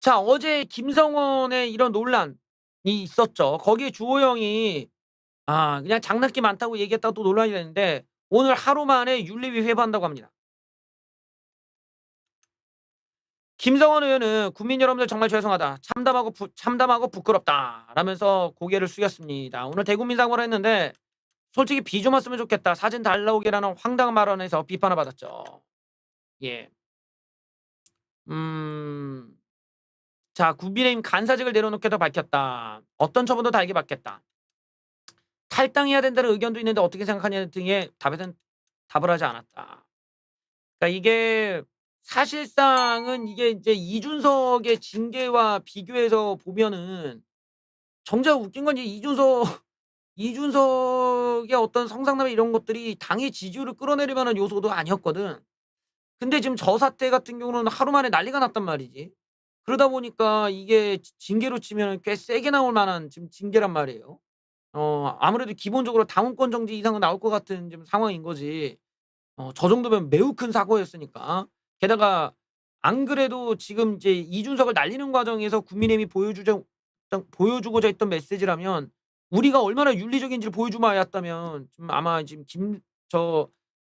자, 어제 김성원의 이런 논란이 있었죠. 거기에 주호영이 그냥 장난기 많다고 얘기했다가 또 논란이 됐는데 오늘 하루 만에 윤리위 회부한다고 합니다. 김성원 의원은 "국민 여러분들 정말 죄송하다. 참담하고 부끄럽다." 라면서 고개를 숙였습니다. 오늘 대국민 사과를 했는데 솔직히 "비 좀 왔으면 좋겠다. 사진 잘 나오게."라는 황당한 발언에서 비판을 받았죠. 예. 음. 자, "국민의힘 간사직을 내려놓겠다 밝혔다. 어떤 처분도 달게 받겠다. 탈당해야 된다는 의견도 있는데 어떻게 생각하냐 등의 답에는 답을 하지 않았다." 그러니까 이게 사실상은 이게 인제 이준석의 징계와 비교해서 보면은 정작 웃긴 건 이제 이준석의 어떤 성상납 이런 것들이 당의 지지율을 끌어내릴 만한 요소도 아니었거든. 근데 지금 저 사태 같은 경우는 하루 만에 난리가 났단 말이지. 그러다 보니까 이게 징계로 치면은 꽤 세게 나올 만한 지금 징계란 말이에요. 아무래도 기본적으로 당원권 정지 이상은 나올 것 같은 지금 상황인 거지. 저 정도면 매우 큰 사고였으니까. 게다가 안 그래도 지금 이제 이준석을 날리는 과정에서 국민의힘이 보여주고자 했던 메시지라면 우리가 얼마나 윤리적인지를 보여주마였다면 좀 아마 지금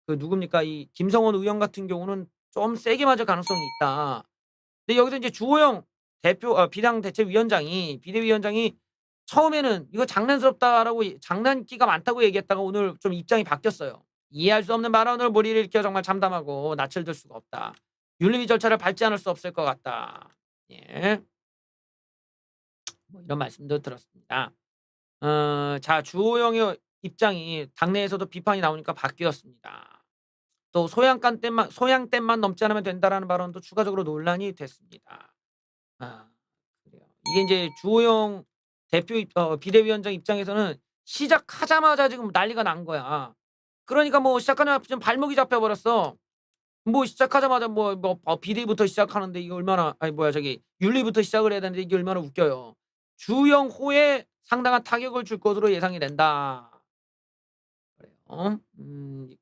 누굽니까? 이 김성원 의원 같은 경우는 좀 세게 맞을 가능성이 있다. 근데 여기서 인제 주호영 비대위원장이 처음에는 "이거 장난스럽다."라고 장난기가 많다고 얘기했다가 오늘 좀 입장이 바뀌었어요. "이해할 수 없는 발언으로 물의를 일으켜 정말 참담하고 낯을 들 수가 없다. 윤리위 절차를 밟지 않을 수 없을 것 같다." 예. 뭐 이런 말씀도 들었습니다. 자, 주호영의 입장이 당내에서도 비판이 나오니까 바뀌었습니다. 또 "소양댐만 넘지 않으면 된다."라는 발언도 추가적으로 논란이 됐습니다. 아 그래요. 이게 인제 주호영 비대위원장 입장에서는 시작하자마자 지금 난리가 난 거야. 그러니까 뭐 시작하자마자 지금 발목이 잡혀 버렸어. 뭐 시작하자마자 비대위부터 시작하는데 이게 얼마나 아니 뭐야 저기 윤리부터 시작을 해야 되는데 이게 얼마나 웃겨요. 주영호에 상당한 타격을 줄 것으로 예상이 된다. 그래요.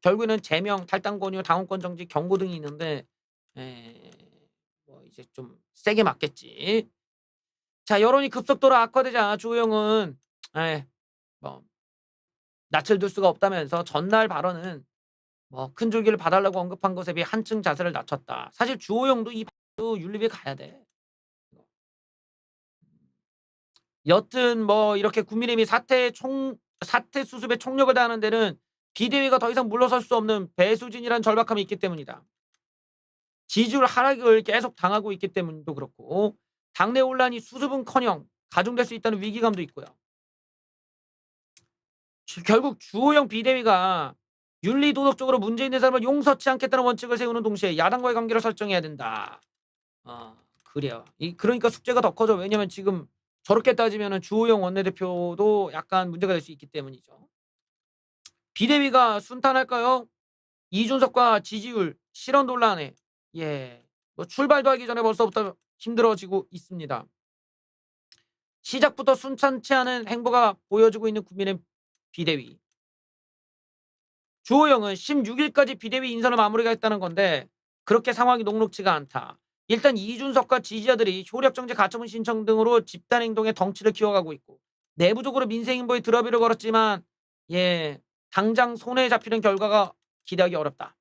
결국에는 제명, 탈당 권유, 당원권 정지, 경고 등이 있는데 에 뭐 이제 좀 세게 맞겠지. 자, 여론이 급속도로 악화되자 주호영은 에 뭐 낯을 들 수가 없다면서 전날 발언은 큰 줄기를 봐 달라고 언급한 것에 비해 한층 자세를 낮췄다. 사실 주호영도 이 도 윤리위에 가야 돼. 여튼 뭐 이렇게 국민의힘이 사태 수습에 총력을 다하는 데는 비대위가 더 이상 물러설 수 없는 배수진이라는 절박함이 있기 때문이다. 지지율 하락을 계속 당하고 있기 때문도 그렇고 당내 혼란이 수습은커녕 가중될 수 있다는 위기감도 있고요. 결국 주호영 비대위가 윤리 도덕적으로 문제 있는 사람을 용서치 않겠다는 원칙을 세우는 동시에 야당과의 관계를 설정해야 된다. 그래요. 그러니까 숙제가 더 커져. 왜냐면 지금 저렇게 따지면은 주호영 원내대표도 약간 문제가 될 수 있기 때문이죠. 비대위가 순탄할까요? 이준석과 지지율 실언 논란에 뭐 출발도 하기 전에 벌써부터 힘들어지고 있습니다. 시작부터 순탄치 않은 행보가 보여지고 있는 국민의 비대위. 주호영은 16 일까지 비대위 인선을 마무리가 했다는 건데 그렇게 상황이 녹록지가 않다. 일단 이준석과 지지자들이 효력정지 가처분 신청 등으로 집단 행동에 덩치를 키워가고 있고 내부적으로 민생 행보에 드러비를 걸었지만 당장 손에 잡히는 결과가 기대하기 어렵다.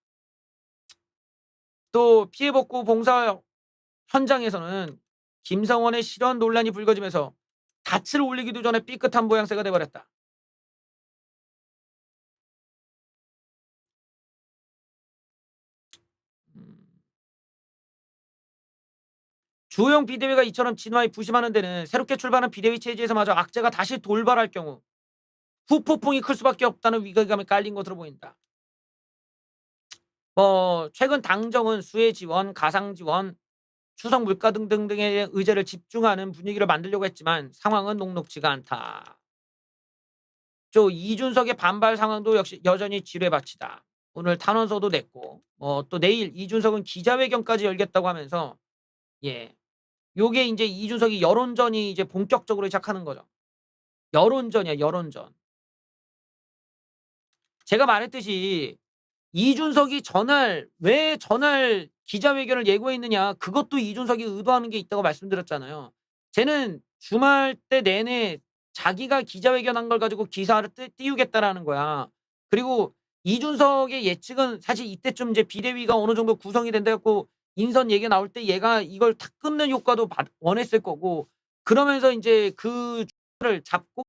또 피해 복구 봉사 현장에서는 김성원의 실언 논란이 불거지면서 닻을 올리기도 전에 삐끗한 모양새가 돼버렸다. 음. 주호영 비대위가 이처럼 진화에 부심하는 데는 새롭게 출발한 비대위 체제에서마저 악재가 다시 돌발할 경우 후폭풍이 클 수밖에 없다는 위기감이 깔린 것으로 보인다. 최근 당정은 수혜 지원, 가상 지원, 추석 물가 등등등의 의제를 집중하는 분위기를 만들려고 했지만 상황은 녹록지가 않다. 또 이준석의 반발 상황도 역시 여전히 지뢰밭이다. 오늘 탄원서도 냈고 또 내일 이준석은 기자회견까지 열겠다고 하면서 예. 요게 인제 이준석이 여론전이 이제 본격적으로 시작하는 거죠. 여론전이야, 여론전. 제가 말했듯이 이준석이 왜 전날 기자회견을 예고했느냐. 그것도 이준석이 의도하는 게 있다고 말씀드렸잖아요. 쟤는 주말 때 내내 자기가 기자회견한 걸 가지고 기사를 띄우겠다라는 거야. 그리고 이준석의 예측은 사실 이때쯤 이제 비대위가 어느 정도 구성이 된다 갖고 인선 얘기가 나올 때 얘가 이걸 탁 끊는 효과도 원했을 거고, 그러면서 이제 그 를 잡고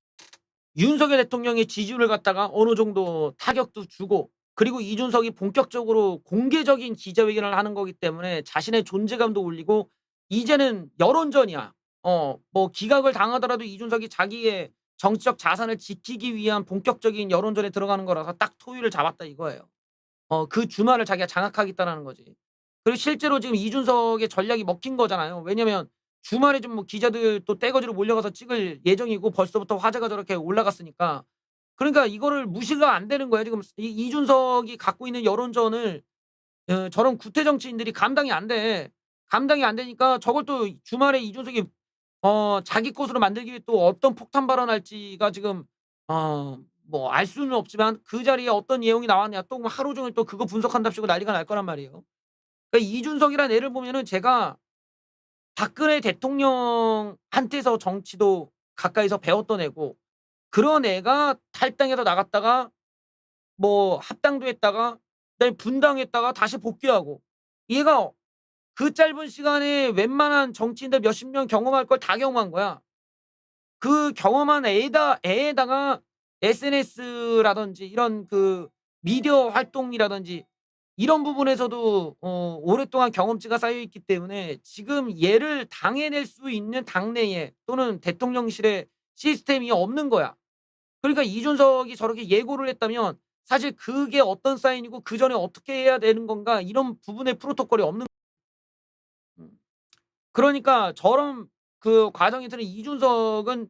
윤석열 대통령의 지지율을 갖다가 어느 정도 타격도 주고, 그리고 이준석이 본격적으로 공개적인 기자회견을 하는 거기 때문에 자신의 존재감도 올리고, 이제는 여론전이야. 뭐 기각을 당하더라도 이준석이 자기의 정치적 자산을 지키기 위한 본격적인 여론전에 들어가는 거라서 딱 토의를 잡았다 이거예요. 그 주말을 자기가 장악하겠다라는 거지. 그리고 실제로 지금 이준석의 전략이 먹힌 거잖아요. 왜냐면 주말에 좀 뭐 기자들 또 떼거지로 몰려가서 찍을 예정이고 벌써부터 화제가 저렇게 올라갔으니까. 그러니까 이거를 무시가 안 되는 거예요. 지금 이준석이 갖고 있는 여론전을 저런 구태 정치인들이 감당이 안 돼. 감당이 안 되니까 저걸 또 주말에 이준석이 자기 것으로 만들기 위해 또 어떤 폭탄 발언할지가 지금 뭐 알 수는 없지만 그 자리에 어떤 내용이 나왔냐 또 뭐 하루 종일 또 그거 분석한답시고 난리가 날 거란 말이에요. 그러니까 이준석이라는 애를 보면은 제가 박근혜 대통령한테서 정치도 가까이서 배웠던 애고, 그런 애가 탈당해서 나갔다가 뭐 합당도 했다가 그다음에 분당했다가 다시 복귀하고, 얘가 그 짧은 시간에 웬만한 정치인들 몇십 명 경험할 걸 다 경험한 거야. 그 경험한 애에다가 SNS라든지 이런 그 미디어 활동이라든지 이런 부분에서도 오랫동안 경험치가 쌓여 있기 때문에 지금 얘를 당해낼 수 있는 당내에 또는 대통령실에 시스템이 없는 거야. 그러니까 이준석이 저렇게 예고를 했다면 사실 그게 어떤 사인이고 그전에 어떻게 해야 되는 건가 이런 부분의 프로토콜이 없는. 음. 그러니까 저런 그 과정에서는 이준석은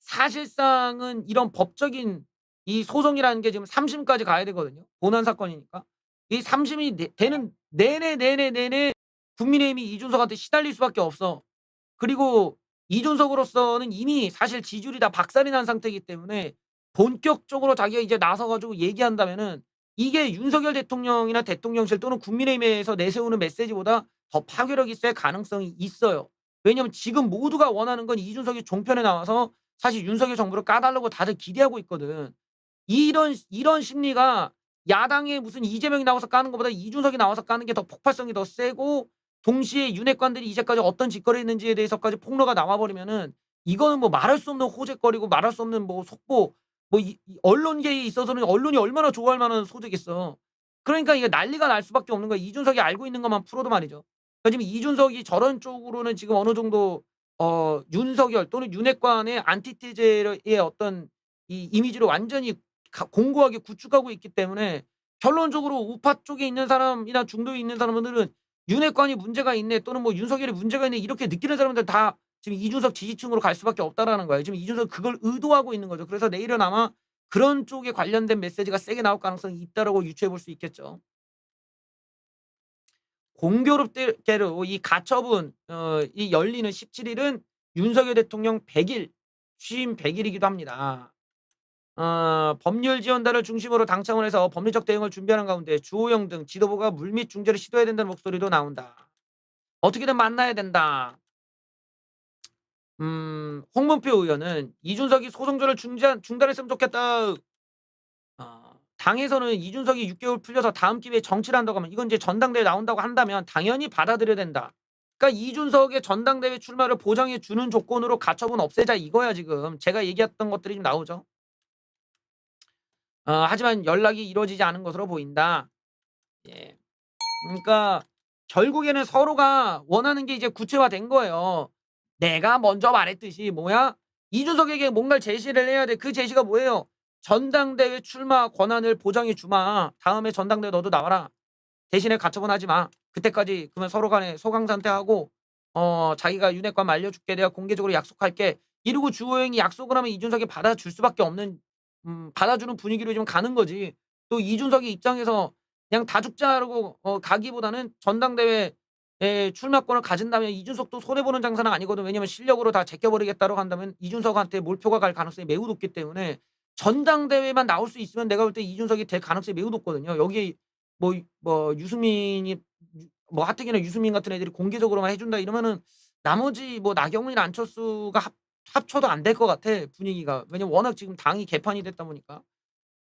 사실상은 이런 법적인 이 소송이라는 게 지금 3 심까지 가야 되거든요. 본안 사건이니까. 이 3 심이 되는 내내 국민의힘이 이준석한테 시달릴 수밖에 없어. 그리고 이준석으로서는 이미 사실 지지율이 다 박살이 난 상태이기 때문에 본격적으로 자기가 이제 나서 가지고 얘기한다면은 이게 윤석열 대통령이나 대통령실 또는 국민의힘에서 내세우는 메시지보다 더 파괴력이 셀 가능성이 있어요. 왜냐하면 지금 모두가 원하는 건 이준석이 종편에 나와서 사실 윤석열 정부를 까달라고 다들 기대하고 있거든. 이런 심리가 야당에 무슨 이재명이 나와서 까는 것보다 이준석이 나와서 까는 게 더 폭발성이 더 세고, 동시에 윤핵관들이 이제까지 어떤 짓거리를 했는지에 대해서까지 폭로가 나와 버리면은 이거는 뭐 말할 수 없는 호재거리고 말할 수 없는 뭐 속보, 뭐 이 언론계에 있어서는 언론이 얼마나 좋아할 만한 소재겠어. 그러니까 이게 난리가 날 수밖에 없는 거야. 이준석이 알고 있는 것만 풀어도 말이죠. 그러니까 지금 이준석이 저런 쪽으로는 지금 어느 정도 윤석열 또는 윤핵관의 안티테제의 어떤 이 이미지를 완전히 공고하게 구축하고 있기 때문에 결론적으로 우파 쪽에 있는 사람이나 중도에 있는 사람들은 윤핵관이 문제가 있네 또는 뭐 윤석열이 문제가 있네 이렇게 느끼는 사람들 다 지금 이준석 지지층으로 갈 수밖에 없다라는 거예요. 지금 이준석 그걸 의도하고 있는 거죠. 그래서 내일은 아마 그런 쪽에 관련된 메시지가 세게 나올 가능성이 있다라고 유추해 볼 수 있겠죠. 공교롭게도 이 가처분 이 열리는 17일은 윤석열 대통령 100일 취임 100일이기도 합니다. 법률 지원단을 중심으로 당청을 해서 법리적 대응을 준비하는 가운데 주호영 등 지도부가 물밑 중재를 시도해야 된다는 목소리도 나온다. 어떻게든 만나야 된다. 홍문표 의원은 이준석이 소송전을 중단했으면 좋겠다. 당에서는 이준석이 6개월 풀려서 다음 기회에 정치를 한다고 하면 이건 이제 전당대회 나온다고 한다면 당연히 받아들여야 된다. 그러니까 이준석의 전당대회 출마를 보장해 주는 조건으로 가처분 없애자 이거야 지금. 제가 얘기했던 것들이 좀 나오죠. 하지만 연락이 이루어지지 않은 것으로 보인다. 예. 그러니까 결국에는 서로가 원하는 게 이제 구체화된 거예요. 내가 먼저 말했듯이 뭐야? 이준석에게 뭔가를 제시를 해야 돼. 그 제시가 뭐예요? 전당대회 출마 권한을 보장해 주마. 다음에 전당대회 너도 나와라. 대신에 가처분 하지 마. 그때까지 그러면 서로 간에 소강 상태하고 자기가 윤핵관 말려줄게. 내가 공개적으로 약속할게. 이러고 주호영이 약속을 하면 이준석이 받아줄 수밖에 없는 받아주는 분위기로 좀 가는 거지. 또 이준석의 입장에서 그냥 다 죽자라고 가기보다는 전당대회에 출마권을 가진다면 이준석도 손해보는 장사는 아니거든. 왜냐면 실력으로 다 제껴버리겠다고 한다면 이준석한테 몰표가 갈 가능성이 매우 높기 때문에 전당대회만 나올 수 있으면 내가 볼 때 이준석이 될 가능성이 매우 높거든요. 여기에 유승민이 하태경이나 유승민 같은 애들이 공개적으로만 해 준다 이러면은 나머지 나경원이나 안철수가 합쳐도 안 될 것 같아 분위기가. 왜냐면 워낙 지금 당이 개판이 됐다 보니까.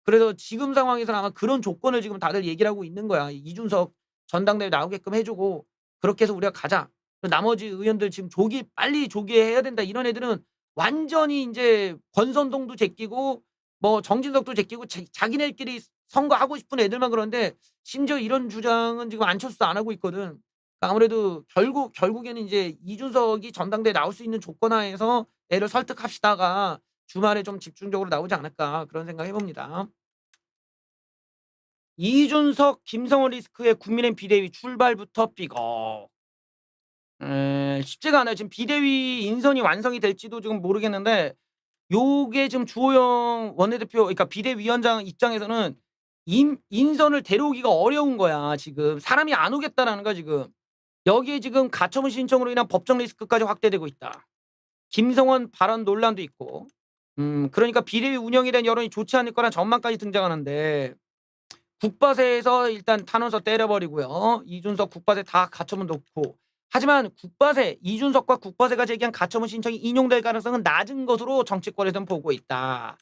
그래서 지금 상황에서는 아마 그런 조건을 지금 다들 얘기를 하고 있는 거야. 이준석 전당대회 나오게끔 해 주고 그렇게 해서 우리가 가자. 나머지 의원들 지금 빨리 조기해야 된다. 이런 애들은 완전히 인제 권선동도 제끼고 정진석도 제끼고 자기네들끼리 선거하고 싶은 애들만 그러는데 심지어 이런 주장은 지금 안철수도 안 하고 있거든. 그러니까 아무래도 결국에는 인제 이준석이 전당대회에 나올 수 있는 조건 하에서 애를 설득합시다가 주말에 좀 집중적으로 나오지 않을까 그런 생각 해 봅니다. 이준석, 김성원 리스크의 국민의힘 비대위 출발부터 삐걱. 쉽지가 않아요. 지금 비대위 인선이 완성이 될지도 지금 모르겠는데 요게 지금 주호영 원내대표 그러니까 비대위원장 입장에서는 인선을 데려오기가 어려운 거야 지금. 사람이 안 오겠다라는 거야 지금. 여기에 지금 가처분 신청으로 인한 법적 리스크까지 확대되고 있다. 김성원 발언 논란도 있고. 그러니까 비대위 운영에 대한 여론이 좋지 않을 거란 전망까지 등장하는데 국바세에서 일단 탄원서 때려버리고요. 이준석 국바세 다 가처분 놓고. 하지만 이준석과 국바세가 제기한 가처분 신청이 인용될 가능성은 낮은 것으로 정치권에서는 보고 있다.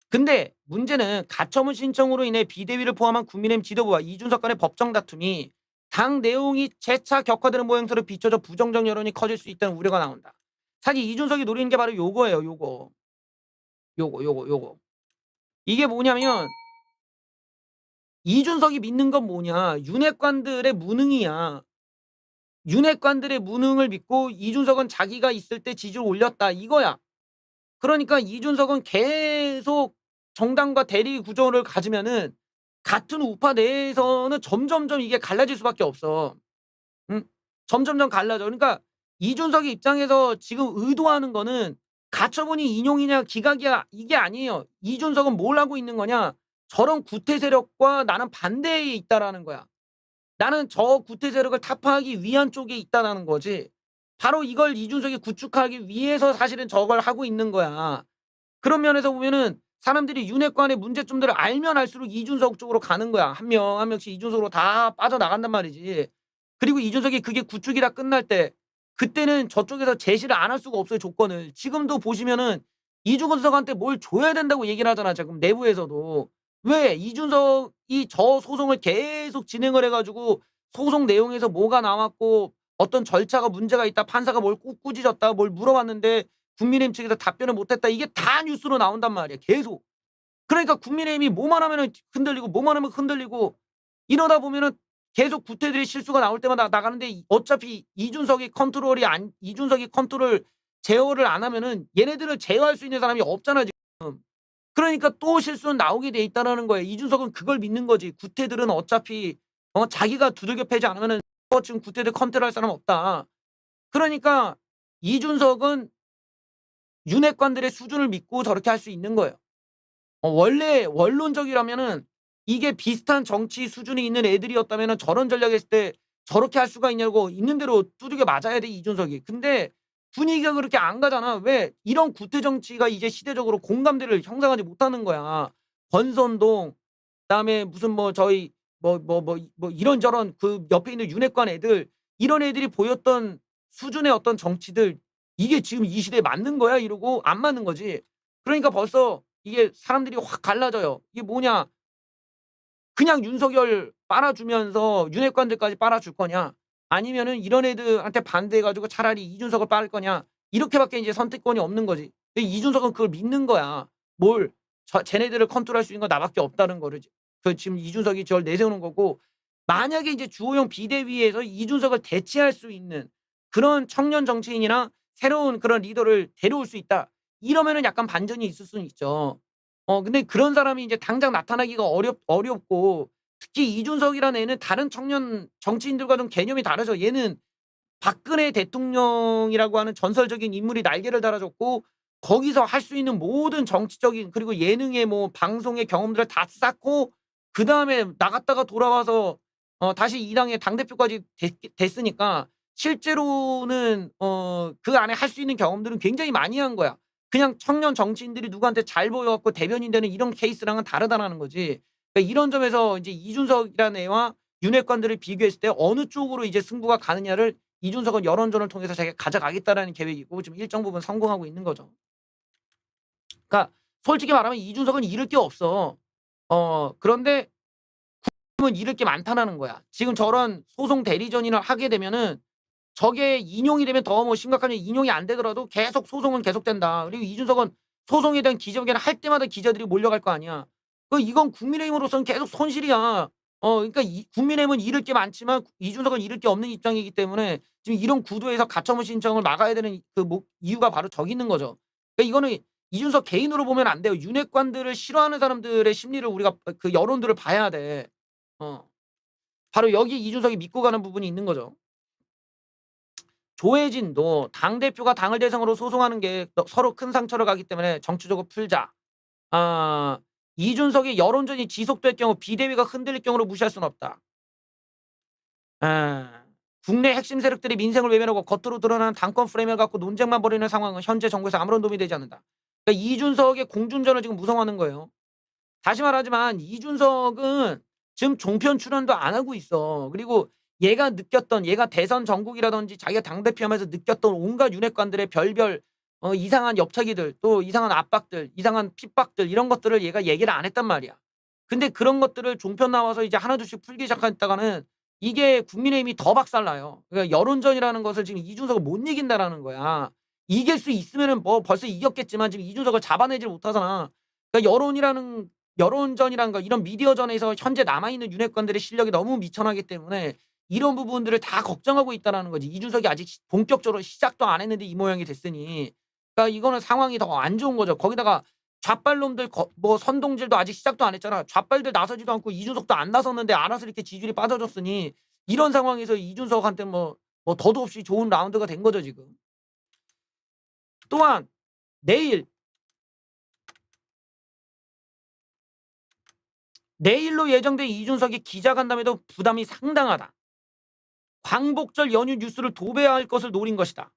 근데 문제는 가처분 신청으로 인해 비대위를 포함한 국민의힘 지도부와 이준석 간의 법정 다툼이 당 내용이 재차 격화되는 모양새로 비춰져 부정적 여론이 커질 수 있다는 우려가 나온다. 사실 이준석이 노리는 게 바로 요거예요. 요거. 이게 뭐냐면 이준석이 믿는 건 뭐냐. 윤핵관들의 무능이야. 윤핵관들의 무능을 믿고 이준석은 자기가 있을 때 지지를 올렸다 이거야. 그러니까 이준석은 계속 정당과 대리 구조를 가지면은 같은 우파 내에서는 점점점 이게 갈라질 수밖에 없어. 응? 점점점 갈라져. 그러니까 이준석의 입장에서 지금 의도하는 거는 가처분이 인용이냐 기각이야 이게 아니에요. 이준석은 뭘 하고 있는 거냐. 저런 구태 세력과 나는 반대에 있다라는 거야. 나는 저 구태 세력을 타파하기 위한 쪽에 있다라는 거지. 바로 이걸 이준석이 구축하기 위해서 사실은 저걸 하고 있는 거야. 그런 면에서 보면은 사람들이 윤핵관의 문제점들을 알면 알수록 이준석 쪽으로 가는 거야. 한 명 한 명씩 이준석으로 다 빠져나간단 말이지. 그리고 이준석이 그게 구축이라 끝날 때 그때는 저쪽에서 제시를 안 할 수가 없어요, 조건을. 지금도 보시면은 이준석한테 뭘 줘야 된다고 얘기를 하잖아, 지금 내부에서도. 왜? 이준석이 저 소송을 계속 진행을 해 가지고 소송 내용에서 뭐가 나왔고 어떤 절차가 문제가 있다, 판사가 뭘 꾸짖었다, 뭘 물어봤는데 국민의힘 측에서 답변을 못 했다. 이게 다 뉴스로 나온단 말이야, 계속. 그러니까 국민의힘이 뭐만 하면은 흔들리고 뭐만 하면 흔들리고 이러다 보면은 계속 구태들이 실수가 나올 때마다 나가는데 어차피 이준석이 컨트롤 제어를 안 하면은 얘네들을 제어할 수 있는 사람이 없잖아, 지금. 그러니까 또 실수는 나오게 돼 있다라는 거예요. 이준석은 그걸 믿는 거지. 구태들은 어차피 자기가 두들겨 패지 않으면은 지금 구태들 컨트롤할 사람 없다. 그러니까 이준석은 윤핵관들의 수준을 믿고 저렇게 할 수 있는 거예요. 원래 원론적이라면은 이게 비슷한 정치 수준이 있는 애들이었다면은 저런 전략했을 때 저렇게 할 수가 있냐고 있는 대로 두들겨 맞아야 돼 이준석이. 근데 분위기가 그렇게 안 가잖아. 왜? 이런 구태 정치가 이제 시대적으로 공감대를 형성하지 못하는 거야. 권선동 그다음에 무슨 저희 이런저런 그 옆에 있는 윤핵관 애들 이런 애들이 보였던 수준의 어떤 정치들 이게 지금 이 시대에 맞는 거야 이러고 안 맞는 거지. 그러니까 벌써 이게 사람들이 확 갈라져요. 이게 뭐냐. 그냥 윤석열 빨아주면서 윤핵관들까지 빨아줄 거냐 아니면은 이런 애들한테 반대해 가지고 차라리 이준석을 빨 거냐 이렇게밖에 이제 선택권이 없는 거지. 근데 이준석은 그걸 믿는 거야. 쟤네들을 컨트롤할 수 있는 건 나밖에 없다는 거를 지금 이준석이 저를 내세우는 거고 만약에 이제 주호영 비대위에서 이준석을 대체할 수 있는 그런 청년 정치인이나 새로운 그런 리더를 데려올 수 있다. 이러면은 약간 반전이 있을 수는 있죠. 근데 그런 사람이 이제 당장 나타나기가 어렵고 특히 이준석이라는 애는 다른 청년 정치인들과 좀 개념이 다르죠. 얘는 박근혜 대통령이라고 하는 전설적인 인물이 날개를 달아줬고 거기서 할 수 있는 모든 정치적인 그리고 예능의 방송의 경험들을 다 쌓고 그다음에 나갔다가 돌아와서 다시 이 당의 당대표까지 됐으니까 실제로는 그 안에 할 수 있는 경험들은 굉장히 많이 한 거야. 그냥 청년 정치인들이 누구한테 잘 보여 갖고 대변인 되는 이런 케이스랑은 다르다라는 거지. 그러니까 이런 점에서 이제 이준석이라는 애와 윤핵관들을 비교했을 때 어느 쪽으로 이제 승부가 가느냐를 이준석은 여론전을 통해서 자기가 가져가겠다라는 계획이고 지금 일정 부분 성공하고 있는 거죠. 그러니까 솔직히 말하면 이준석은 잃을 게 없어. 그런데 국민은 잃을 게 많다라는 거야. 지금 저런 소송 대리전이나 하게 되면은 저게 인용이 되면 더 뭐 심각하면 인용이 안 되더라도 계속 소송은 계속된다. 그리고 이준석은 소송에 대한 기자회견을 할 때마다 기자들이 몰려갈 거 아니야. 이건 국민의힘으로서는 계속 손실이야. 그러니까 국민의힘은 잃을 게 많지만 이준석은 잃을 게 없는 입장이기 때문에 지금 이런 구도에서 가처분 신청을 막아야 되는 이유가 바로 저기 있는 거죠. 그러니까 이거는 이준석 개인으로 보면 안 돼요. 윤핵관들을 싫어하는 사람들의 심리를 우리가 그 여론들을 봐야 돼. 바로 여기 이준석이 믿고 가는 부분이 있는 거죠. 조혜진도 당대표가 당을 대상으로 소송하는 게 서로 큰 상처를 가기 때문에 정치적으로 풀자. 이준석의 여론전이 지속될 경우 비대위가 흔들릴 경우를 무시할 수는 없다. 국내 핵심 세력들이 민생을 외면하고 겉으로 드러나는 당권 프레임을 갖고 논쟁만 벌이는 상황은 현재 정부에서 아무런 도움이 되지 않는다. 그러니까 이준석의 공준전을 지금 무성하는 거예요. 다시 말하지만 이준석은 지금 종편 출연도 안 하고 있어. 그리고 얘가 대선 전국이라든지 자기가 당대표하면서 느꼈던 온갖 윤핵관들의 별별 이상한 옆차기들, 또 이상한 압박들, 이상한 핍박들 이런 것들을 얘가 얘기를 안 했단 말이야. 근데 그런 것들을 종편 나와서 이제 하나둘씩 풀기 시작했다가는 이게 국민의힘이 더 박살나요. 그러니까 여론전이라는 것을 지금 이준석을 못 이긴다라는 거야. 이길 수 있으면은 뭐 벌써 이겼겠지만 지금 이준석을 잡아내질 못하잖아. 그러니까 여론전이라는 거 이런 미디어전에서 현재 남아있는 윤핵관들의 실력이 너무 미천하기 때문에 이런 부분들을 다 걱정하고 있다라는 거지. 이준석이 아직 본격적으로 시작도 안 했는데 이 모양이 됐으니. 그러니까 이거는 상황이 더 안 좋은 거죠. 거기다가 좌빨놈들 뭐 선동질도 아직 시작도 안 했잖아. 좌빨들 나서지도 않고 이준석도 안 나섰는데 알아서 이렇게 지지율이 빠져줬으니 이런 상황에서 이준석한테 뭐 더도 없이 좋은 라운드가 된 거죠 지금. 또한 내일로 예정된 이준석의 기자간담회도 부담이 상당하다. 광복절 연휴 뉴스를 도배할 것을 노린 것이다.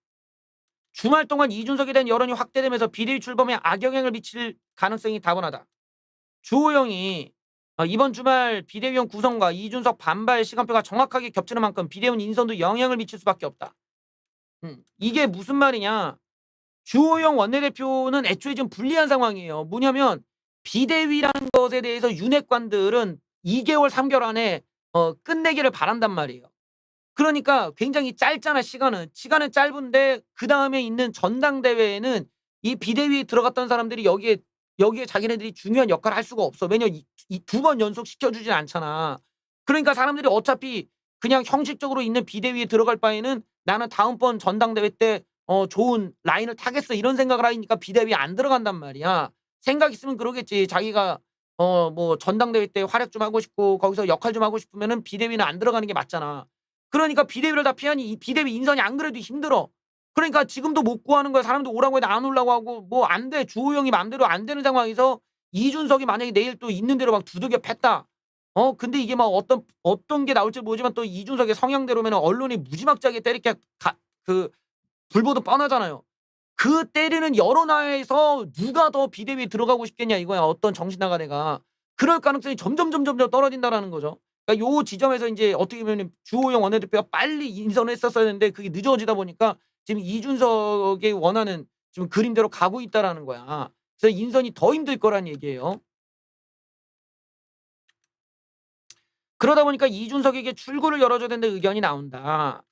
주말 동안 이준석에 대한 여론이 확대되면서 비대위 출범에 악영향을 미칠 가능성이 다분하다. 주호영이 이번 주말 비대위원 구성과 이준석 반발 시간표가 정확하게 겹치는 만큼 비대위원 인선도 영향을 미칠 수밖에 없다. 이게 무슨 말이냐. 주호영 원내대표는 애초에 좀 불리한 상황이에요. 뭐냐면 비대위라는 것에 대해서 윤핵관들은 2개월 3개월 안에 끝내기를 바란단 말이에요. 그러니까 굉장히 짧잖아. 시간은 짧은데 그다음에 있는 전당대회에는 이 비대위에 들어갔던 사람들이 여기에 자기네들이 중요한 역할을 할 수가 없어. 왜냐면 이 2번 연속 시켜주진 않잖아. 그러니까 사람들이 어차피 그냥 형식적으로 있는 비대위에 들어갈 바에는 나는 다음번 전당대회 때 좋은 라인을 타겠어 이런 생각을 하니까 비대위에 안 들어간단 말이야. 생각 있으면 그러겠지. 자기가 뭐 전당대회 때 활약 좀 하고 싶고 거기서 역할 좀 하고 싶으면은 비대위는 안 들어가는 게 맞잖아. 그러니까 비대위를 다 피하니 이 비대위 인선이 안 그래도 힘들어. 그러니까 지금도 못 구하는 거야. 사람들 오라고 해도 안 오려고 하고 뭐 안 돼. 주호영이 마음대로 안 되는 상황에서 이준석이 만약에 내일 또 있는 대로 막 두들겨 팼다. 근데 이게 막 어떤 게 나올지 모르지만 또 이준석의 성향대로면 언론이 무지막지하게 때리게 불보듯 뻔하잖아요. 그 때리는 여론하에서 누가 더 비대위에 들어가고 싶겠냐 이거야. 어떤 정신 나간 애가. 그럴 가능성이 점점 떨어진다라는 거죠. 그러니까 요 지점에서 이제 어떻게 보면 주호영 원내대표가 빨리 인선을 했었어야 했는데 그게 늦어지다 보니까 지금 이준석이 원하는 지금 그림대로 가고 있다라는 거야. 그래서 인선이 더 힘들 거란 얘기예요. 그러다 보니까 이준석에게 출구를 열어줘야 된다는 의견이 나온다.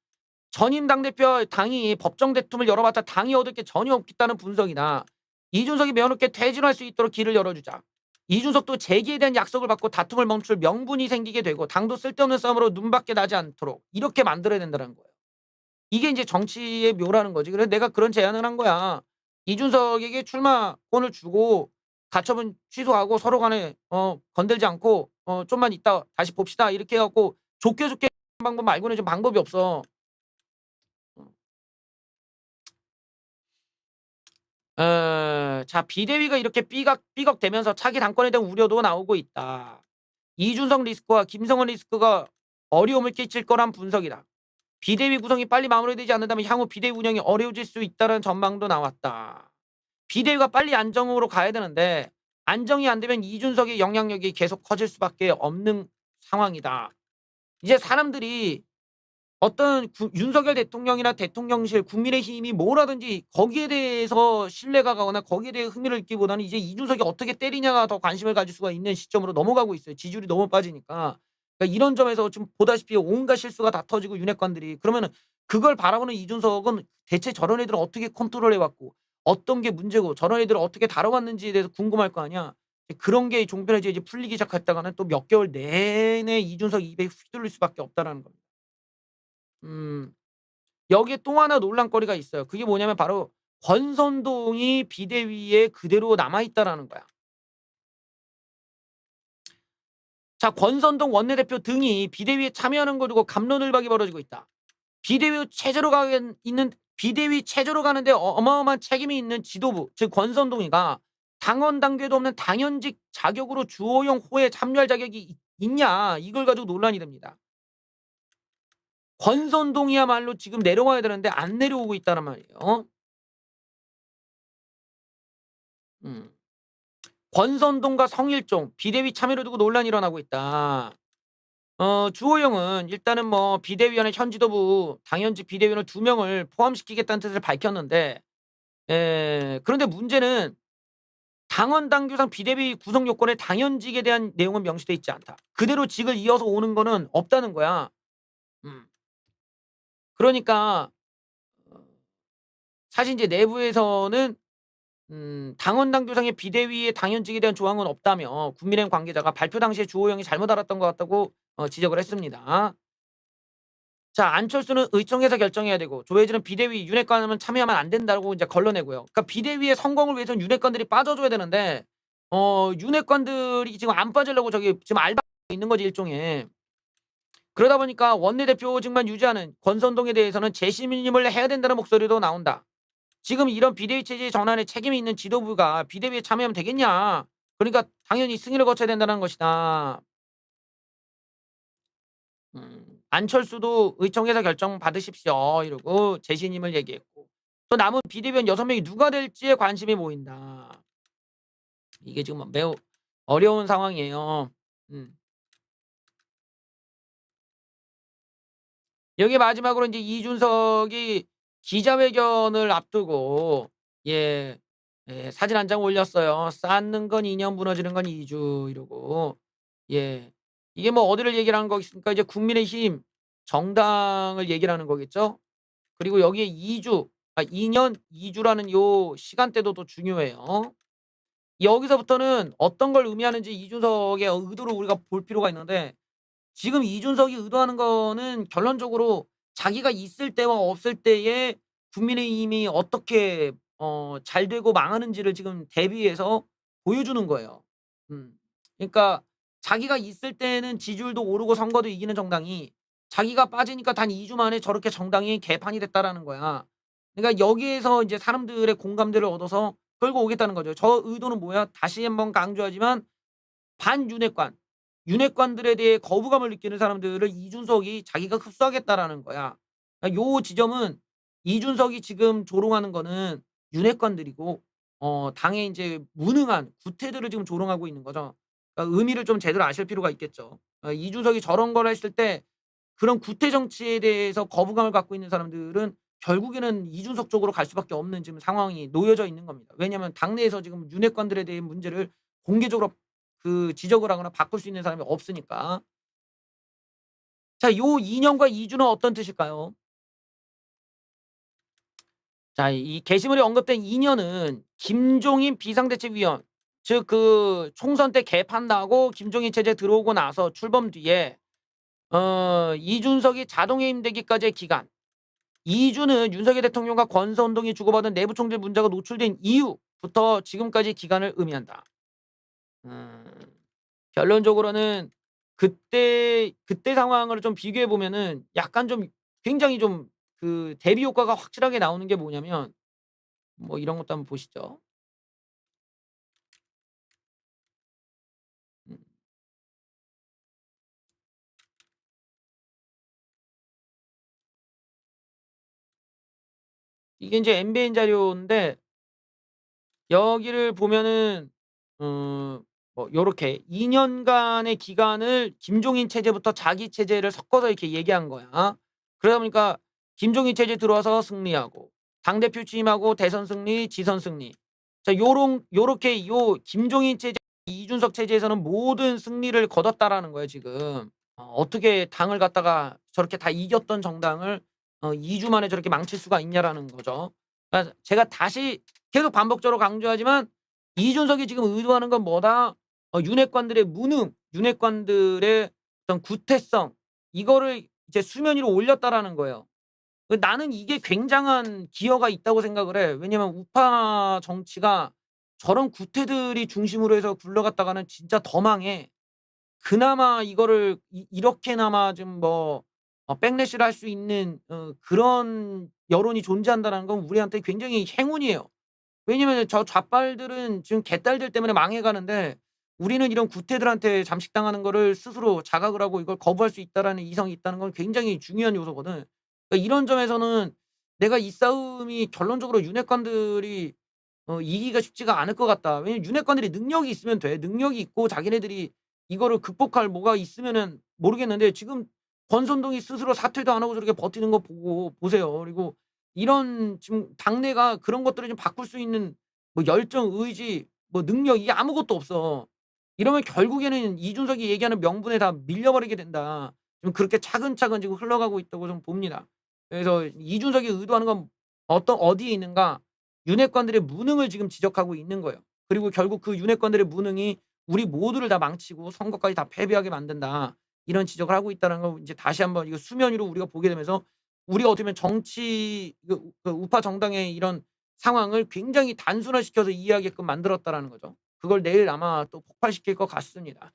전임 당대표 당이 법정 대통을 열어봤자 당이 얻을 게 전혀 없겠다는 분석이다. 이준석이 매너롭게 퇴진할 수 있도록 길을 열어주자. 이준석도 재기에 대한 약속을 받고 다툼을 멈출 명분이 생기게 되고 당도 쓸데없는 싸움으로 눈밖에 나지 않도록 이렇게 만들어야 된다는 거예요. 이게 이제 정치의 묘라는 거지. 그래서 내가 그런 제안을 한 거야. 이준석에게 출마권을 주고 가처분 취소하고 서로 간에 건들지 않고 좀만 있다 다시 봅시다 이렇게 해갖고 좋게 하는 방법 말고는 좀 방법이 없어. 자, 비대위가 이렇게 삐걱대면서 차기 당권에 대한 우려도 나오고 있다. 이준석 리스크와 김성원 리스크가 어려움을 끼칠 거란 분석이다. 비대위 구성이 빨리 마무리되지 않는다면 향후 비대위 운영이 어려워질 수 있다는 전망도 나왔다. 비대위가 빨리 안정으로 가야 되는데 안정이 안 되면 이준석의 영향력이 계속 커질 수밖에 없는 상황이다. 이제 사람들이 어떤 윤석열 대통령이나 대통령실, 국민의힘이 뭘 하든지 거기에 대해서 신뢰가 가거나 거기에 대해 흥미를 느끼기보다는 이제 이준석이 어떻게 때리냐가 더 관심을 가질 수가 있는 시점으로 넘어가고 있어요. 지지율이 너무 빠지니까. 그러니까 이런 점에서 지금 보다시피 온갖 실수가 다 터지고 윤핵관들이 그러면은 그걸 바라보는 이준석은 대체 저런 애들을 어떻게 컨트롤해 왔고 어떤 게 문제고 저런 애들을 어떻게 다뤄왔는지에 대해서 궁금할 거 아니야. 그런 게 종편에서 이제 풀리기 시작했다가는 또 몇 개월 내내 이준석 입에 휘둘릴 수밖에 없다라는 겁니다. 여기에 또 하나 논란거리가 있어요. 그게 뭐냐면 바로 권선동이 비대위에 그대로 남아 있다라는 거야. 자, 권선동 원내대표 등이 비대위에 참여하는 걸 두고 갑론을박이 벌어지고 있다. 비대위 체제로 가는데 어마어마한 책임이 있는 지도부, 즉 권선동이가 당원 당규에도 없는 당연직 자격으로 주호영 호에 참여할 자격이 있냐, 이걸 가지고 논란이 됩니다. 권선동이야말로 지금 내려와야 되는데 안 내려오고 있다는 말이에요. 음. 권선동과 성일종 비대위 참여를 두고 논란이 일어나고 있다. 주호영은 일단은 뭐 비대위원회 현 지도부 당연직 비대위원을 2명을 포함시키겠다는 뜻을 밝혔는데, 그런데 문제는 당원 당규상 비대위 구성 요건에 당연직에 대한 내용은 명시돼 있지 않다. 그대로 직을 이어서 오는 거는 없다는 거야. 음. 그러니까 사실 이제 내부에서는 당원 당규상의 비대위의 당연직에 대한 조항은 없다며 국민의힘 관계자가 발표 당시에 주호영이 잘못 알았던 것 같다고 지적을 했습니다. 자, 안철수는 의총에서 결정해야 되고 조혜진은 비대위 윤핵관은 참여하면 안 된다고 이제 걸러내고요. 그러니까 비대위의 성공을 위해서는 윤핵관들이 빠져줘야 되는데 윤핵관들이 지금 안 빠지려고 저기 지금 알바하고 있는 거지, 일종의. 그러다 보니까 원내대표직만 유지하는 권선동에 대해서는 재심임을 해야 된다는 목소리도 나온다. 지금 이런 비대위 체제 전환에 책임이 있는 지도부가 비대위에 참여하면 되겠냐. 그러니까 당연히 승인을 거쳐야 된다는 것이다. 안철수도 의총에서 결정 받으십시오 이러고 재신임을 얘기했고, 또 남은 비대위원 6명이 누가 될지에 관심이 보인다. 이게 지금 매우 어려운 상황이에요. 여기 마지막으로 이제 이준석이 기자회견을 앞두고 예, 사진 한 장 올렸어요. 쌓는 건 2년, 무너지는 건 2주 이러고. 예. 이게 뭐 어디를 얘기를 하는 거겠습니까? 이제 국민의힘 정당을 얘기를 하는 거겠죠. 그리고 여기에 2년 2주라는 요 시간대도 또 중요해요. 여기서부터는 어떤 걸 의미하는지 이준석의 의도를 우리가 볼 필요가 있는데, 지금 이준석이 의도하는 거는 결론적으로 자기가 있을 때와 없을 때에 국민의힘이 어떻게 잘 되고 망하는지를 지금 대비해서 보여주는 거예요. 음. 그러니까 자기가 있을 때는 지지율도 오르고 선거도 이기는 정당이 자기가 빠지니까 단 2주 만에 저렇게 정당이 개판이 됐다라는 거야. 그러니까 여기에서 이제 사람들의 공감대를 얻어서 끌고 오겠다는 거죠. 저 의도는 뭐야? 다시 한번 강조하지만 반윤핵관, 윤핵관들에 대해 거부감을 느끼는 사람들을 이준석이 자기가 흡수하겠다라는 거야. 그러니까 요 지점은 이준석이 지금 조롱하는 거는 윤핵관들이고 당의 인제 무능한 구태들을 지금 조롱하고 있는 거죠. 그러니까 의미를 좀 제대로 아실 필요가 있겠죠. 이준석이 저런 걸 했을 때 그런 구태 정치에 대해서 거부감을 갖고 있는 사람들은 결국에는 이준석 쪽으로 갈 수밖에 없는 지금 상황이 놓여져 있는 겁니다. 왜냐하면 당내에서 지금 윤핵관들에 대한 문제를 공개적으로 지적을 하거나 바꿀 수 있는 사람이 없으니까. 자, 요 2년과 2주는 어떤 뜻일까요? 자, 이 게시물에 언급된 2년은 김종인 비상대책위원, 즉 총선 때 개판 나고 김종인 체제 들어오고 나서 출범 뒤에 이준석이 자동해임되기까지의 기간, 2주는 윤석열 대통령과 권선동이 주고받은 내부 총질 문제가 노출된 이후부터 지금까지 기간을 의미한다. 음. 결론적으로는 그때 상황을 좀 비교해 보면은 약간 좀 굉장히 좀 대비 효과가 확실하게 나오는 게 뭐냐면 뭐 이런 것도 한번 보시죠. 음. 이게 인제 MBN 자료인데 여기를 보면은 뭐 요렇게 2 년간의 기간을 김종인 체제부터 자기 체제를 섞어서 이렇게 얘기한 거야. 그러다 보니까 김종인 체제 들어와서 승리하고 당대표 취임하고 대선 승리, 지선 승리. 자 요렇게 요 김종인 체제, 이준석 체제에서는 모든 승리를 거뒀다라는 거예요 지금. 어떻게 당을 갖다가 저렇게 다 이겼던 정당을 2주 만에 저렇게 망칠 수가 있냐라는 거죠. 그러니까 제가 다시 계속 반복적으로 강조하지만 이준석이 지금 의도하는 건 뭐다? 윤핵관들의 무능, 윤핵관들의 어떤 구태성, 이거를 이제 수면 위로 올렸다라는 거예요. 나는 이게 굉장한 기여가 있다고 생각을 해. 왜냐면 우파 정치가 저런 구태들이 중심으로 해서 굴러갔다가는 진짜 더 망해. 그나마 이거를 이렇게나마 좀 뭐 백래시를 할 수 있는 그런 여론이 존재한다는 건 우리한테 굉장히 행운이에요. 왜냐면 저 좌빨들은 지금 개딸들 때문에 망해 가는데 우리는 이런 구태들한테 잠식당하는 거를 스스로 자각을 하고 이걸 거부할 수 있다라는 이성이 있다는 건 굉장히 중요한 요소거든. 그러니까 이런 점에서는 내가 이 싸움이 결론적으로 윤핵관들이 이기기가 쉽지가 않을 것 같다. 왜냐면 윤핵관들이 능력이 있으면 돼. 능력이 있고 자기네들이 이거를 극복할 뭐가 있으면은 모르겠는데 지금 권선동이 스스로 사퇴도 안 하고 저렇게 버티는 거 보고 보세요. 그리고 이런 지금 당내가 그런 것들을 좀 바꿀 수 있는 뭐 열정, 의지, 뭐 능력 이게 아무것도 없어. 이러면 결국에는 이준석이 얘기하는 명분에 다 밀려버리게 된다. 좀 그렇게 차근차근 지금 흘러가고 있다고 좀 봅니다. 그래서 이준석이 의도하는 건 어디에 있는가? 윤핵관들의 무능을 지금 지적하고 있는 거예요. 그리고 결국 그 윤핵관들의 무능이 우리 모두를 다 망치고 선거까지 다 패배하게 만든다. 이런 지적을 하고 있다는 걸 이제 다시 한번 이거 수면 위로 우리가 보게 되면서 우리가 어떻게 보면 정치 그 우파 정당의 이런 상황을 굉장히 단순화시켜서 이해하게끔 만들었다라는 거죠. 그걸 내일 아마 또 폭발시킬 것 같습니다.